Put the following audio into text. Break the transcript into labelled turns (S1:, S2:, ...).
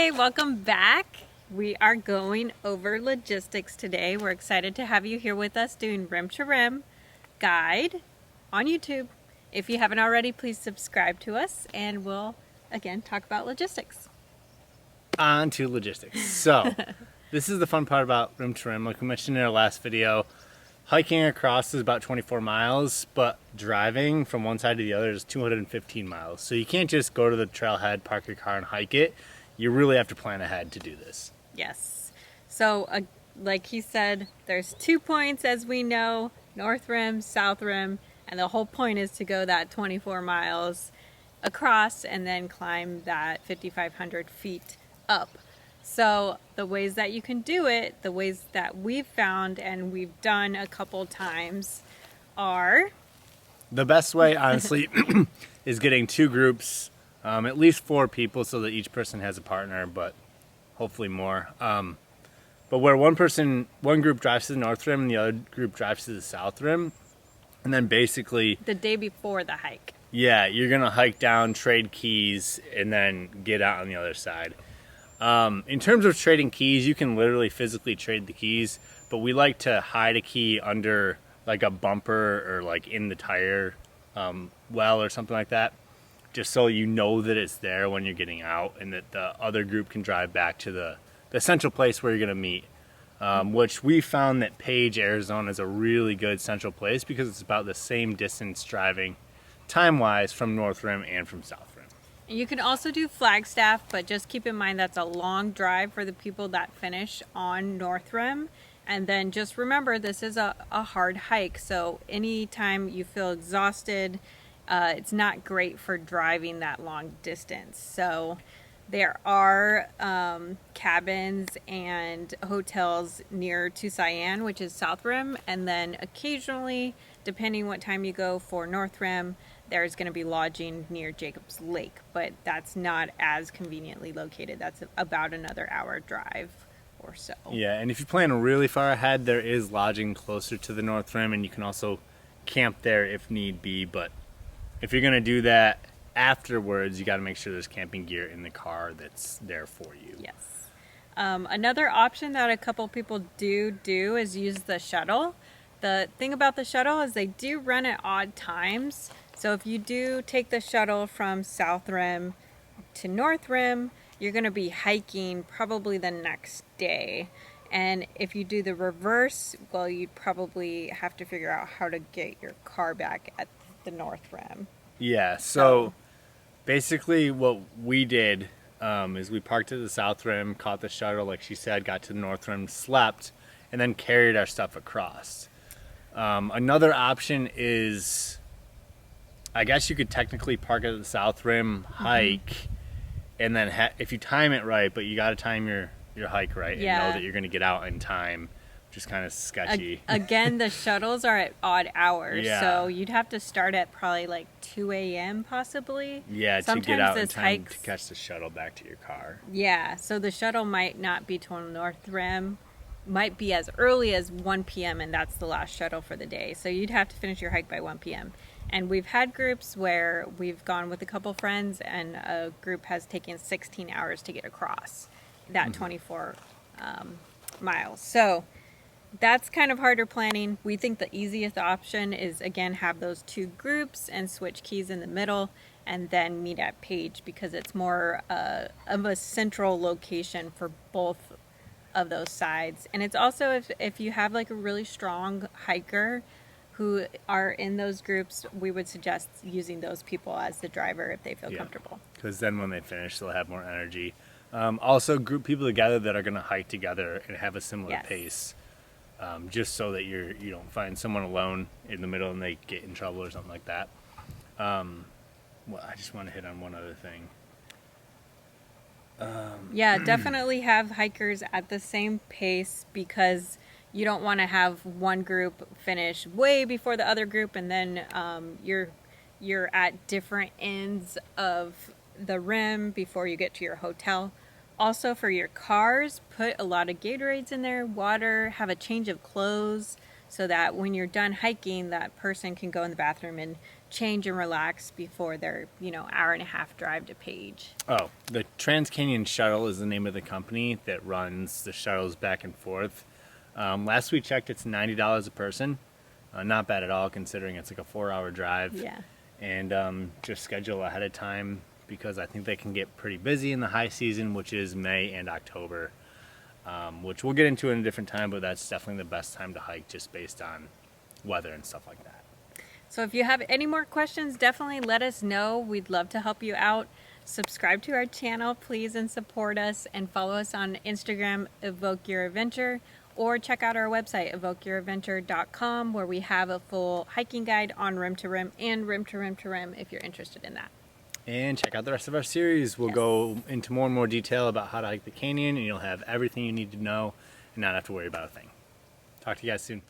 S1: Hey, welcome back. We are going over logistics today. We're excited to have you here with us doing Rim to Rim guide on YouTube. If you haven't already, please subscribe to us and we'll again talk about logistics.
S2: On to logistics. So, this is the fun part about Rim to Rim. Like we mentioned in our last video, hiking across is about 24 miles, but driving from one side to the other is 215 miles. So you can't just go to the trailhead, park your car, and hike it. You really have to plan ahead to do this.
S1: Yes. So, like he said, there's 2 points as we know, North Rim, South Rim, and the whole point is to go that 24 miles across and then climb that 5,500 feet up. So the ways that you can do it, the ways that we've found and we've done a couple times are...
S2: The best way, honestly, is getting two groups, at least 4 people, so that each person has a partner, but hopefully more. But where one group drives to the North Rim and the other group drives to the South Rim, and then basically...
S1: the day before the hike.
S2: Yeah, you're going to hike down, trade keys, and then get out on the other side. In terms of trading keys, you can literally physically trade the keys, but we like to hide a key under like a bumper or like in the tire well or something like that, just so you know that it's there when you're getting out and that the other group can drive back to the central place where you're going to meet, which we found that Page, Arizona is a really good central place because it's about the same distance driving time-wise from North Rim and from South Rim.
S1: You can also do Flagstaff, but just keep in mind that's a long drive for the people that finish on North Rim. And then just remember, this is a hard hike, so anytime you feel exhausted, it's not great for driving that long distance. So there are cabins and hotels near Tusayan, which is South Rim, and then occasionally, depending what time you go for North Rim, there's going to be lodging near Jacobs Lake, but that's not as conveniently located. That's about another hour drive or so.
S2: Yeah, and if you plan really far ahead, there is lodging closer to the North Rim, and you can also camp there if need be. But if you're going to do that afterwards, you got to make sure there's camping gear in the car that's there for you.
S1: Yes. Another option that a couple people do is use the shuttle. The thing about the shuttle is they do run at odd times. So if you do take the shuttle from South Rim to North Rim, you're going to be hiking probably the next day. And if you do the reverse, well, you'd probably have to figure out how to get your car back at the North Rim.
S2: Yeah, so basically what we did is we parked at the South Rim, caught the shuttle, like she said, got to the North Rim, slept, and then carried our stuff across. Another option is... I guess you could technically park at the South Rim, hike, and then if you time it right, but you got to time your hike right and know that you're going to get out in time, which is kind of sketchy.
S1: Again, the shuttles are at odd hours,
S2: Yeah.
S1: so you'd have to start at probably like 2 a.m. possibly.
S2: Yeah,
S1: Sometimes
S2: to get out in
S1: this
S2: time to catch the shuttle back to your car.
S1: Yeah, so the shuttle might not be to North Rim, might be as early as 1 p.m. and that's the last shuttle for the day. So you'd have to finish your hike by 1 p.m. And we've had groups where we've gone with a couple friends and a group has taken 16 hours to get across that 24 miles. So that's kind of harder planning. We think the easiest option is, again, have those 2 groups and switch keys in the middle and then meet at Page because it's more of a central location for both of those sides. And it's also if you have like a really strong hiker who are in those groups, we would suggest using those people as the driver if they feel comfortable.
S2: Because then when they finish, they'll have more energy. Also, group people together that are going to hike together and have a similar pace, just so that you don't find someone alone in the middle and they get in trouble or something like that. Well, I just want to hit on one other thing.
S1: Yeah, definitely have hikers at the same pace because you don't want to have one group finish way before the other group and then you're at different ends of the rim before you get to your hotel. Also for your cars, put a lot of Gatorades in there, water, have a change of clothes so that when you're done hiking, that person can go in the bathroom and change and relax before their, hour and a half drive to Page.
S2: Oh, the TransCanyon Shuttle is the name of the company that runs the shuttles back and forth. Last we checked, it's $90 a person. Not bad at all, considering it's like a 4-hour drive.
S1: Yeah.
S2: And just schedule ahead of time, because I think they can get pretty busy in the high season, which is May and October, which we'll get into in a different time, but that's definitely the best time to hike just based on weather and stuff like that.
S1: So if you have any more questions, definitely let us know. We'd love to help you out. Subscribe to our channel, please, and support us. And follow us on Instagram, Evoke Your Adventure, or check out our website, evokeyouradventure.com, where we have a full hiking guide on rim to rim and rim to rim to rim if you're interested in that.
S2: And check out the rest of our series. We'll go into more and more detail about how to hike the canyon, and you'll have everything you need to know and not have to worry about a thing. Talk to you guys soon.